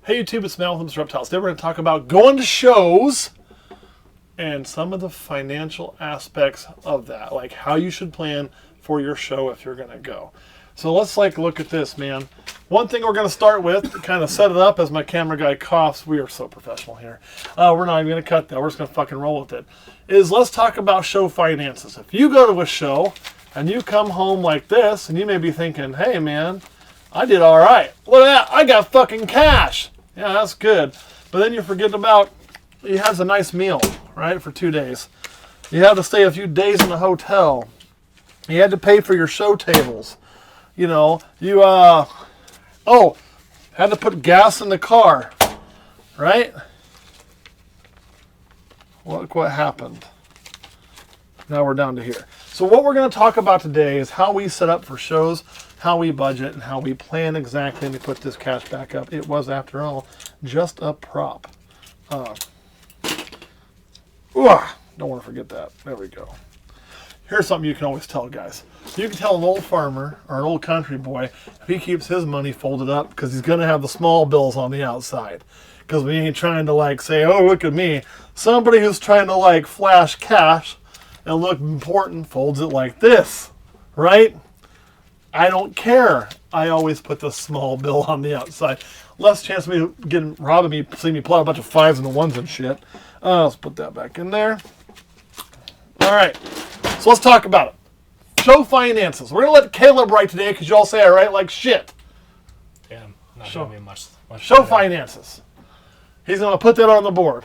Hey YouTube, it's Mal with Reptiles. Today we're going to talk about going to shows and some of the financial aspects of that, like how you should plan for your show if you're going to go. So let's look at this, man. One thing we're going to start with, to kind of set it up as my camera guy coughs, we are so professional here. We're not even going to cut that. We're just going to fucking roll with it. Is let's talk about show finances. If you go to a show and you come home like this, and you may be thinking, hey man, I did all right. Look at that, I got fucking cash. Yeah, that's good. But then you forget about, he has a nice meal, right, for 2 days. You had to stay a few days in the hotel. You had to pay for your show tables. You know, you, had to put gas in the car, right? Look what happened. Now we're down to here. So what we're going to talk about today is how we set up for shows, how we budget, and how we plan exactly to put this cash back up. It was, after all, just a prop. Don't want to forget that. There we go. Here's something you can always tell, guys. You can tell an old farmer or an old country boy if he keeps his money folded up because he's going to have the small bills on the outside. Because we ain't trying to say, oh, look at me. Somebody who's trying to flash cash and look important folds it like this, right? I don't care. I always put the small bill on the outside. Less chance of me getting robbing me, seeing me pull out a bunch of fives and the ones and shit. Let's put that back in there. All right. So let's talk about it. Show finances. We're going to let Caleb write today because you all say I write like shit. Yeah, not going to be much show finances. He's going to put that on the board.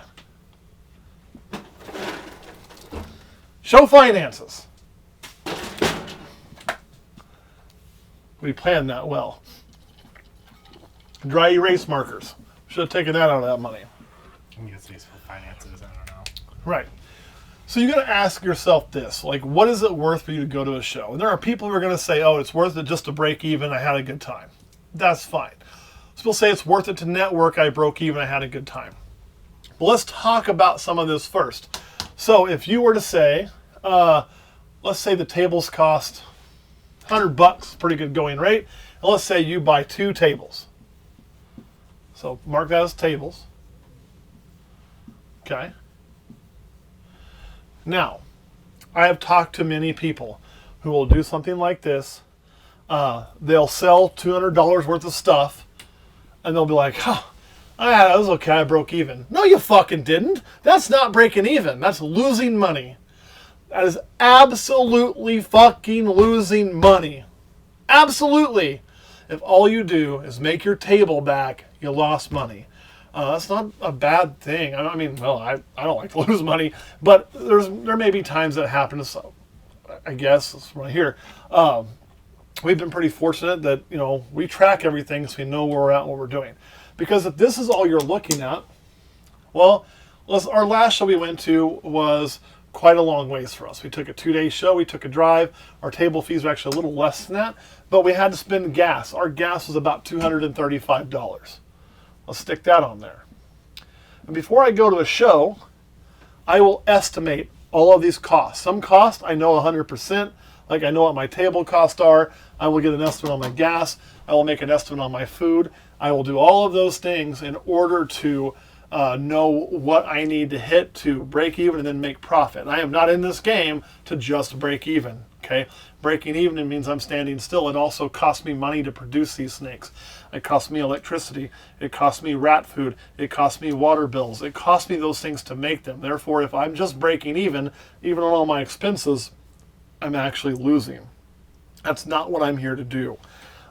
Show finances. We planned that well. Dry erase markers. Should have taken that out of that money. I guess these finances, I don't know. Right. So you got to ask yourself this, what is it worth for you to go to a show? And there are people who are going to say, oh, it's worth it just to break even, I had a good time. That's fine. Some people say it's worth it to network, I broke even, I had a good time. But let's talk about some of this first. So if you were to say, let's say the tables cost $100, pretty good going rate, and let's say you buy 2 tables. So mark that as tables. Okay. Now, I have talked to many people who will do something like this. They'll sell $200 worth of stuff, and they'll be like, huh, that was okay, I broke even. No, you fucking didn't. That's not breaking even. That's losing money. That is absolutely fucking losing money. Absolutely. If all you do is make your table back, you lost money. That's not a bad thing. I mean, well, I don't like to lose money, but there may be times that happen. So I guess it's right here. We've been pretty fortunate that, we track everything so we know where we're at and what we're doing. Because if this is all you're looking at, well, our last show we went to was quite a long ways for us. We took a 2-day show, we took a drive. Our table fees were actually a little less than that, but we had to spend gas. Our gas was about $235. Let's stick that on there. And before I go to a show, I will estimate all of these costs. Some costs I know 100%, like I know what my table costs are. I will get an estimate on my gas. I will make an estimate on my food. I will do all of those things in order to know what I need to hit to break even and then make profit. I am not in this game to just break even. Okay, breaking even means I'm standing still. It also costs me money to produce these snakes. It costs me electricity. It costs me rat food. It costs me water bills. It costs me those things to make them. Therefore, if I'm just breaking even on all my expenses, I'm actually losing. That's not what I'm here to do.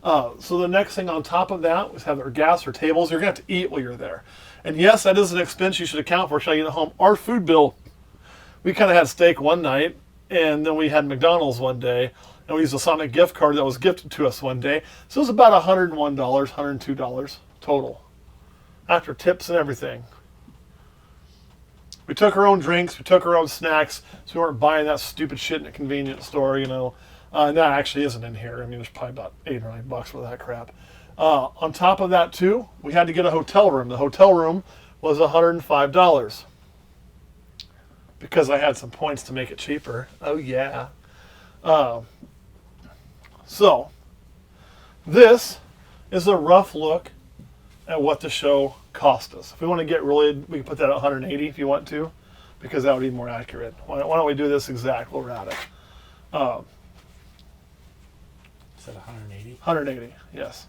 So the next thing on top of that is have their gas or tables. You're going to have to eat while you're there. And yes, that is an expense you should account for. Should I get at home? Our food bill, we kind of had steak one night, and then we had McDonald's one day, and we used a Sonic gift card that was gifted to us one day. So it was about $101, $102 total, after tips and everything. We took our own drinks, we took our own snacks, so we weren't buying that stupid shit in a convenience store, And that actually isn't in here. I mean, there's probably about $8 or $9 for that crap. On top of that, too, we had to get a hotel room. The hotel room was $105 because I had some points to make it cheaper. Oh, yeah. So, this is a rough look at what the show cost us. If we want to get really, we can put that at 180 if you want to, because that would be more accurate. Why don't we do this exact while we're at it? Is that 180? 180, yes.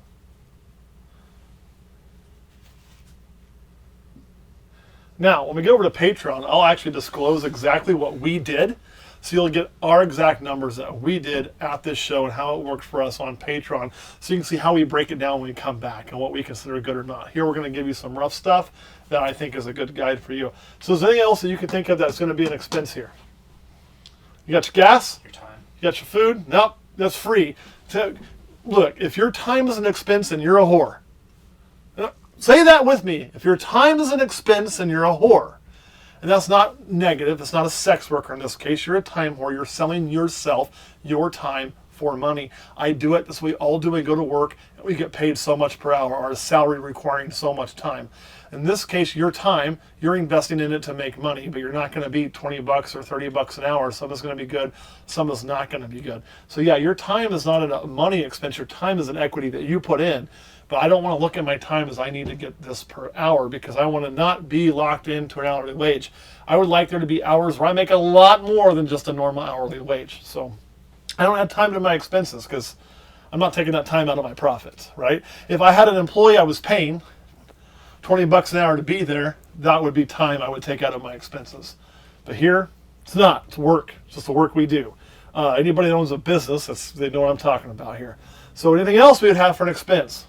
Now, when we get over to Patreon, I'll actually disclose exactly what we did. So you'll get our exact numbers that we did at this show and how it worked for us on Patreon. So you can see how we break it down when we come back and what we consider good or not. Here we're going to give you some rough stuff that I think is a good guide for you. So is there anything else that you can think of that's going to be an expense here? You got your gas? Your time. You got your food? Nope, that's free. So, look, if your time is an expense, then you're a whore. Say that with me. If your time is an expense, then you're a whore. And that's not negative. It's not a sex worker in this case. You're a time whore. You're selling yourself, your time for money. I do it. That's what we all do. We go to work and we get paid so much per hour. Our salary requiring so much time. In this case, your time, you're investing in it to make money, but you're not going to be 20 bucks or 30 bucks an hour. Some is going to be good. Some is not going to be good. So yeah, your time is not a money expense. Your time is an equity that you put in. But I don't want to look at my time as I need to get this per hour, because I want to not be locked into an hourly wage. I would like there to be hours where I make a lot more than just a normal hourly wage. So I don't have time to my expenses because I'm not taking that time out of my profits, right? If I had an employee I was paying 20 bucks an hour to be there, that would be time I would take out of my expenses. But here, it's not. It's work. It's just the work we do. Anybody that owns a business, they know what I'm talking about here. So anything else we would have for an expense?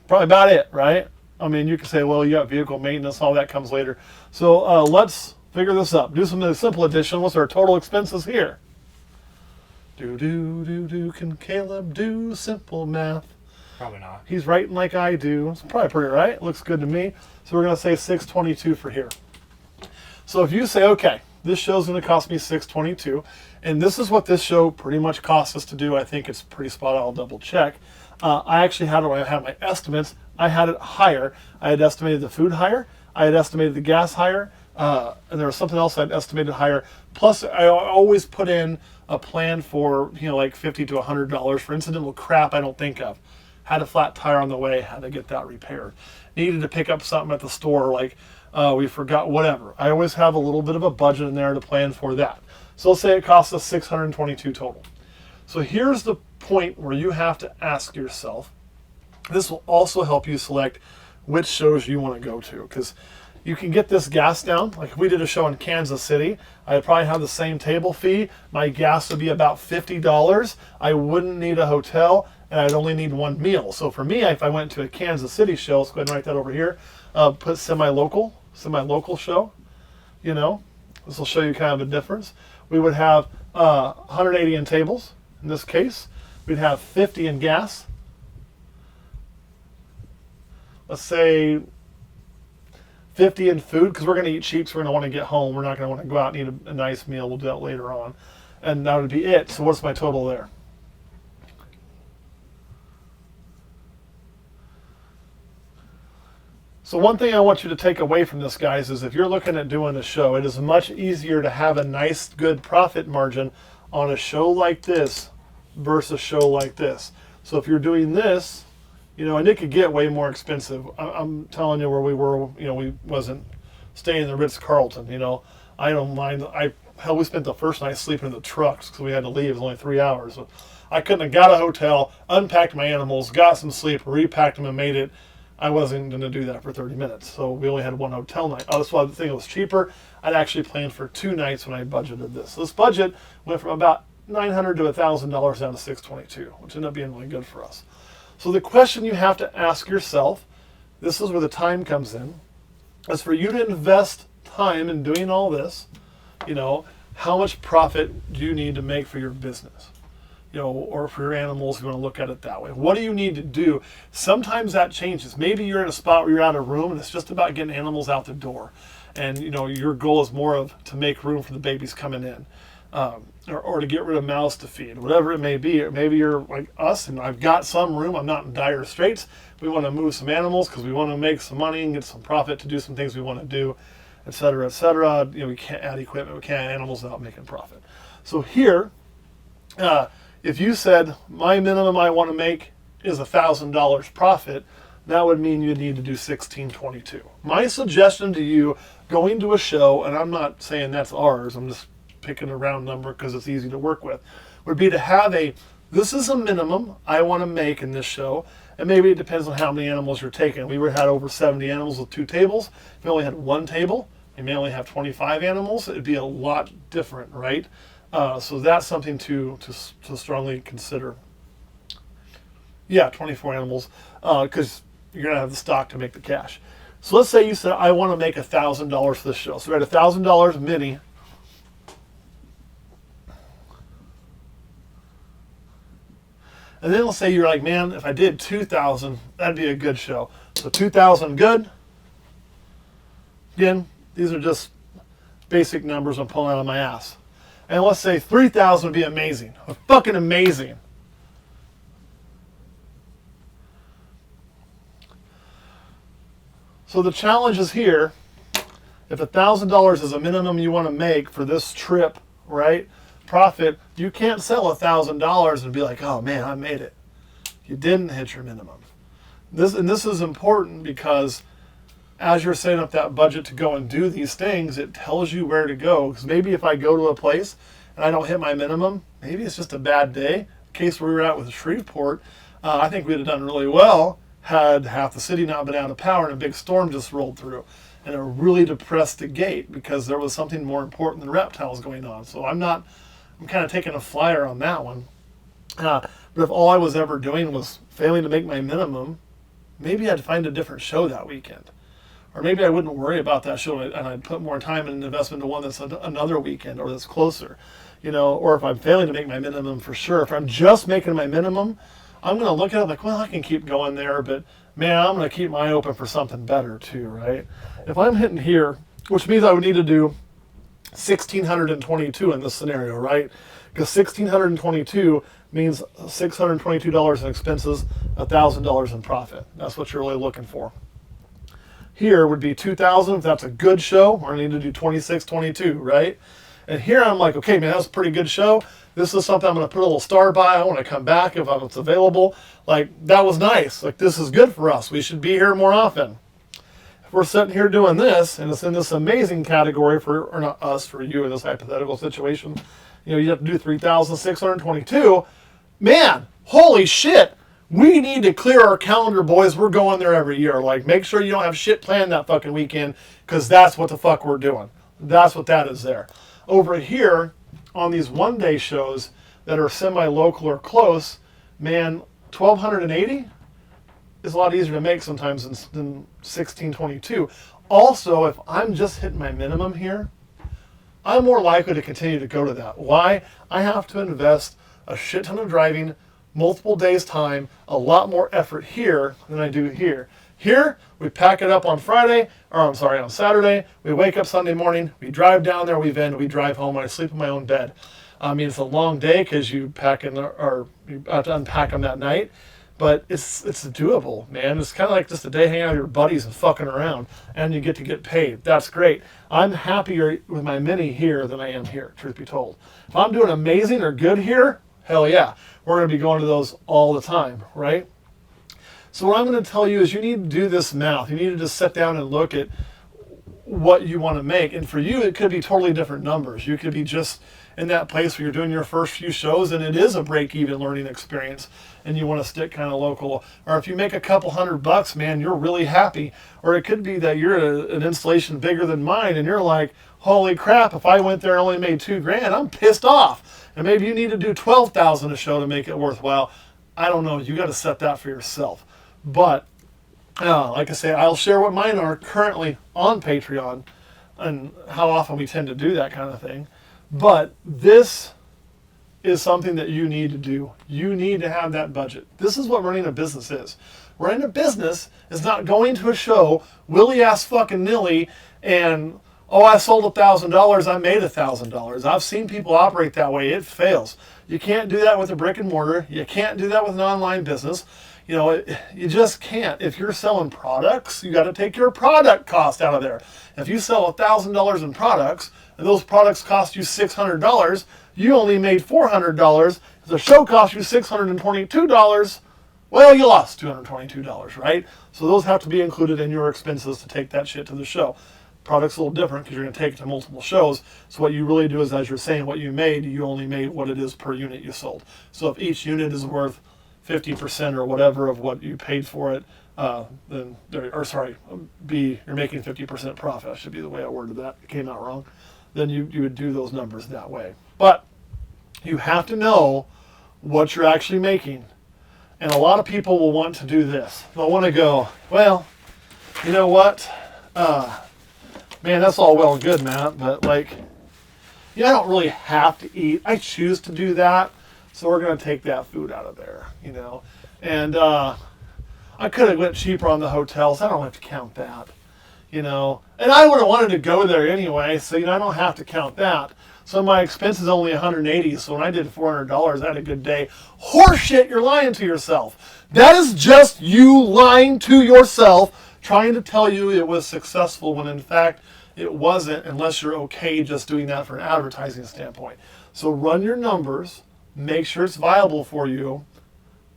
Probably about it, right? I mean, you can say, well, you got vehicle maintenance, all that comes later. So let's figure this up. Do some simple addition. What's our total expenses here? Can Caleb do simple math? Probably not. He's writing like I do. It's probably pretty right. Looks good to me. So we're going to say 622 for here. So if you say, okay, this show's going to cost me 622, and this is what this show pretty much costs us to do. I think it's pretty spot on. I'll double check. I actually had, when I had my estimates, I had it higher. I had estimated the food higher. I had estimated the gas higher. And there was something else I'd estimated higher. Plus, I always put in a plan for, like $50 to $100 for incidental crap I don't think of. Had a flat tire on the way, had to get that repaired. Needed to pick up something at the store, like we forgot, whatever. I always have a little bit of a budget in there to plan for that. So let's say it costs us $622 total. So here's the point where you have to ask yourself, this will also help you select which shows you want to go to, because you can get this gas down. Like if we did a show in Kansas City, I'd probably have the same table fee. My gas would be about $50. I wouldn't need a hotel, and I'd only need one meal. So for me, if I went to a Kansas City show, let's go ahead and write that over here, put semi-local show, this will show you kind of a difference. We would have 180 in tables. In this case, we'd have 50 in gas. Let's say 50 in food, because we're going to eat cheap, so we're going to want to get home. We're not going to want to go out and eat a nice meal. We'll do that later on. And that would be it. So what's my total there? So one thing I want you to take away from this, guys, is if you're looking at doing a show, it is much easier to have a nice, good profit margin on a show like this versus a show like this. So if you're doing this, and it could get way more expensive. I'm telling you where we were, we wasn't staying in the Ritz-Carlton, I don't mind. We spent the first night sleeping in the trucks because we had to leave. It was only 3 hours. So I couldn't have got a hotel, unpacked my animals, got some sleep, repacked them and made it. I wasn't going to do that for 30 minutes. So we only had one hotel night. Oh, that's why the thing was cheaper. I'd actually planned for 2 nights when I budgeted this. So this budget went from about $900 to $1,000 down to $622, which ended up being really good for us. So the question you have to ask yourself, this is where the time comes in, is for you to invest time in doing all this, how much profit do you need to make for your business? Or for your animals, if you want to look at it that way. What do you need to do? Sometimes that changes. Maybe you're in a spot where you're out of room and it's just about getting animals out the door. And, your goal is more of to make room for the babies coming in. Or to get rid of mouths to feed, whatever it may be. Or maybe you're like us and I've got some room. I'm not in dire straits. We want to move some animals because we want to make some money and get some profit to do some things we want to do, et cetera, et cetera. We can't add equipment. We can't add animals without making profit. So here, if you said my minimum I want to make is $1,000 profit, that would mean you need to do 1622. My suggestion to you going to a show, and I'm not saying that's ours, I'm just picking a round number because it's easy to work with, would be to have this is a minimum I want to make in this show, and maybe it depends on how many animals you're taking. We had over 70 animals with 2 tables. If you only had 1 table, you may only have 25 animals. It'd be a lot different, right? So that's something to strongly consider. Yeah, 24 animals, because you're going to have the stock to make the cash. So let's say you said, I want to make $1,000 for this show. So we're at $1,000 mini. And then let's say you're like, man, if I did 2,000, that'd be a good show. So 2,000 good. Again, these are just basic numbers I'm pulling out of my ass. And let's say 3,000 would be amazing. Fucking amazing. So the challenge is here. If $1,000 is a minimum you want to make for this trip, right? Profit, you can't sell $1,000 and be like, oh man, I made it. You didn't hit your minimum. This is important because as you're setting up that budget to go and do these things, it tells you where to go. Because maybe if I go to a place and I don't hit my minimum, maybe it's just a bad day. The case where we were at with Shreveport, I think we'd have done really well had half the city not been out of power and a big storm just rolled through. And it really depressed the gate because there was something more important than reptiles going on. So I'm kind of taking a flyer on that one. But if all I was ever doing was failing to make my minimum, maybe I'd find a different show that weekend. Or maybe I wouldn't worry about that show and I'd put more time and investment into one that's another weekend or that's closer. Or if I'm failing to make my minimum for sure. If I'm just making my minimum, I'm going to look at it like, well, I can keep going there, but man, I'm going to keep my eye open for something better too, right? If I'm hitting here, which means I would need to do 1,622 in this scenario, right? Because 1,622 means $622 in expenses, $1,000 in profit. That's what you're really looking for. Here would be 2,000 if that's a good show, or I need to do 2622, right? And here I'm like, okay, man, that's a pretty good show. This is something I'm going to put a little star by. I want to come back if it's available. Like, that was nice. Like, this is good for us. We should be here more often. If we're sitting here doing this, and it's in this amazing category or not us, for you in this hypothetical situation, you have to do 3,622. Man, holy shit. We need to clear our calendar, boys. We're going there every year. Like, make sure you don't have shit planned that fucking weekend, because that's what the fuck we're doing. That's what that is there. Over here, on these one-day shows that are semi-local or close, man, 1,280 is a lot easier to make sometimes than 1,622. Also, if I'm just hitting my minimum here, I'm more likely to continue to go to that. Why? I have to invest a shit ton of driving, multiple days' time, a lot more effort here than I do here. Here, we pack it up on on Saturday, we wake up Sunday morning, we drive down there, we drive home, and I sleep in my own bed. I mean, it's a long day because you pack you have to unpack them that night, but it's doable, man. It's kind of like just a day hanging out with your buddies and fucking around, and you get paid. That's great. I'm happier with my mini here than I am here, truth be told. If I'm doing amazing or good here, hell yeah, we're going to be going to those all the time, right? So what I'm going to tell you is you need to do this math. You need to just sit down and look at what you want to make. And for you, it could be totally different numbers. You could be just in that place where you're doing your first few shows and it is a break-even learning experience and you want to stick kind of local. Or if you make a couple $100, man, you're really happy. Or it could be that you're an installation bigger than mine and you're like, holy crap, if I went there and only made $2,000, I'm pissed off. And maybe you need to do 12,000 a show to make it worthwhile. I don't know. You got to set that for yourself. But like I say, I'll share what mine are currently on Patreon and how often we tend to do that kind of thing. But this is something that you need to do. You need to have that budget. This is what running a business is. Running a business is not going to a show, willy-ass fucking nilly, and, oh, I sold $1,000, I made $1,000. I've seen people operate that way. It fails. You can't do that with a brick and mortar. You can't do that with an online business. You just can't. If you're selling products, you got to take your product cost out of there. If you sell $1,000 in products, and those products cost you $600, you only made $400. If the show cost you $622, Well, you lost $222, right? So those have to be included in your expenses to take that shit to the show. Product's a little different because you're going to take it to multiple shows. So what you really do is, as you're saying, what you made, you only made what it is per unit you sold. So if each unit is worth 50% or whatever of what you paid for it, then, you're making 50% profit. That should be the way I worded that. It came out wrong. Then you would do those numbers that way. But you have to know what you're actually making. And a lot of people will want to do this. They'll want to go, well, you know what? Man, that's all well and good, Matt, but I don't really have to eat. I choose to do that, so we're going to take that food out of there, And I could have went cheaper on the hotels. I don't have to count that, And I would have wanted to go there anyway, so, I don't have to count that. So my expense is only $180, so when I did $400, I had a good day. Horseshit, you're lying to yourself. That is just you lying to yourself, trying to tell you it was successful when in fact it wasn't, unless you're okay just doing that for an advertising standpoint. So run your numbers, make sure it's viable for you,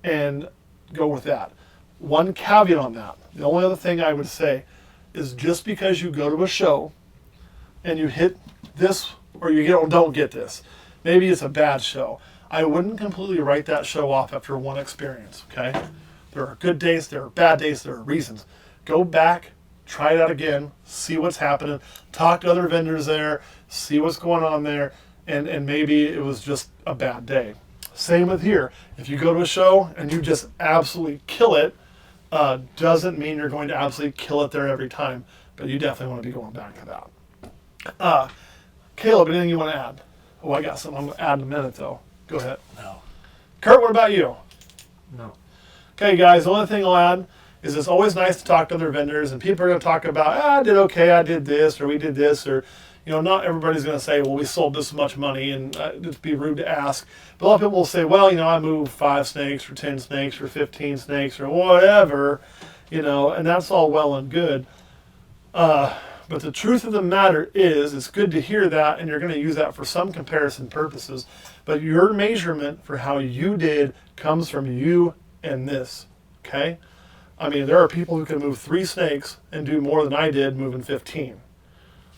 and go with that. One caveat on that, the only other thing I would say is just because you go to a show and you hit this or don't get this, maybe it's a bad show, I wouldn't completely write that show off after one experience, okay? There are good days, there are bad days, there are reasons. Go back, try it out again, see what's happening, talk to other vendors there, see what's going on there, and maybe it was just a bad day. Same with here. If you go to a show and you just absolutely kill it, doesn't mean you're going to absolutely kill it there every time, but you definitely want to be going back to that. Caleb, anything you want to add? Oh, I got something I'm going to add in a minute, though. Go ahead. No. Kurt, what about you? No. Okay, guys, the only thing I'll add is it's always nice to talk to other vendors, and people are going to talk about, I did okay, I did this, or we did this, or, not everybody's going to say, well, we sold this much money, and it'd be rude to ask. But a lot of people will say, well, I moved 5 snakes, or 10 snakes, or 15 snakes, or whatever, and that's all well and good. But the truth of the matter is, it's good to hear that, and you're going to use that for some comparison purposes. But your measurement for how you did comes from you and this, okay? I mean, there are people who can move 3 snakes and do more than I did moving 15.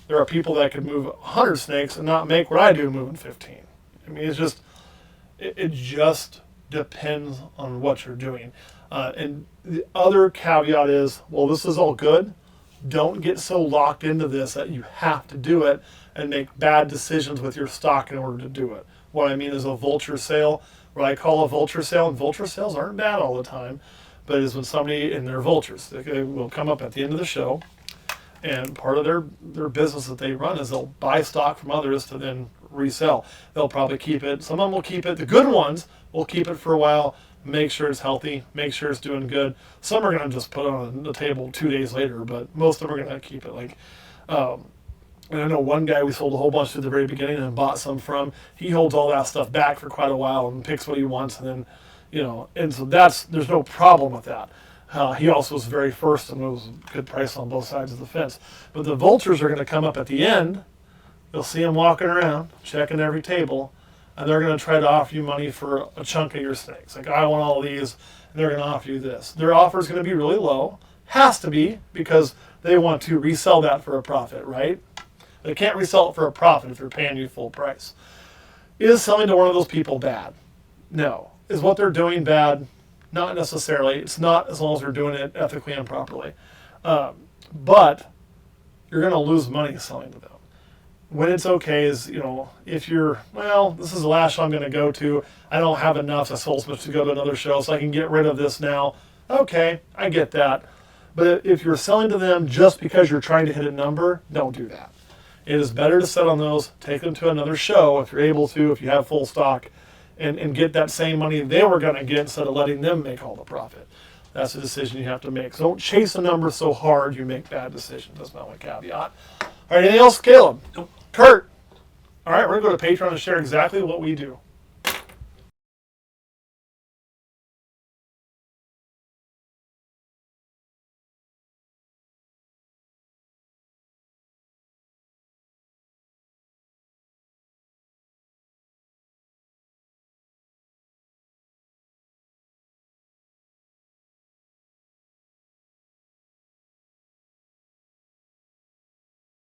There are people that could move 100 snakes and not make what I do moving 15. I mean, it's just, it just depends on what you're doing. And the other caveat is, well, this is all good. Don't get so locked into this that you have to do it and make bad decisions with your stock in order to do it. What I mean is a vulture sale, what I call a vulture sale, and vulture sales aren't bad all the time, but it's when somebody in their vultures, they will come up at the end of the show, and part of their business that they run is they'll buy stock from others to then resell. They'll probably keep it. Some of them will keep it. The good ones will keep it for a while, make sure it's healthy, make sure it's doing good. Some are going to just put it on the table 2 days later, but most of them are going to keep it. And I know one guy we sold a whole bunch at the very beginning and bought some from. He holds all that stuff back for quite a while and picks what he wants, and then, and so there's no problem with that. He also was very first, and it was a good price on both sides of the fence. But the vultures are going to come up at the end. You'll see them walking around, checking every table, and they're going to try to offer you money for a chunk of your snakes. Like, I want all these, and they're going to offer you this. Their offer is going to be really low. Has to be, because they want to resell that for a profit, right? They can't resell it for a profit if they're paying you full price. Is selling to one of those people bad? No. Is what they're doing bad? Not necessarily. It's not, as long as they're doing it ethically and properly. But you're going to lose money selling to them. When it's okay is, if you're, well, this is the last show I'm going to go to. I don't have enough. I sold so much to go to another show, so I can get rid of this now. Okay, I get that. But if you're selling to them just because you're trying to hit a number, don't do that. It is better to set on those, take them to another show if you're able to, if you have full stock, and get that same money they were going to get instead of letting them make all the profit. That's a decision you have to make. So don't chase a number so hard you make bad decisions. That's my only caveat. All right, anything else, Caleb? Nope. Kurt? All right, we're going to go to Patreon and share exactly what we do.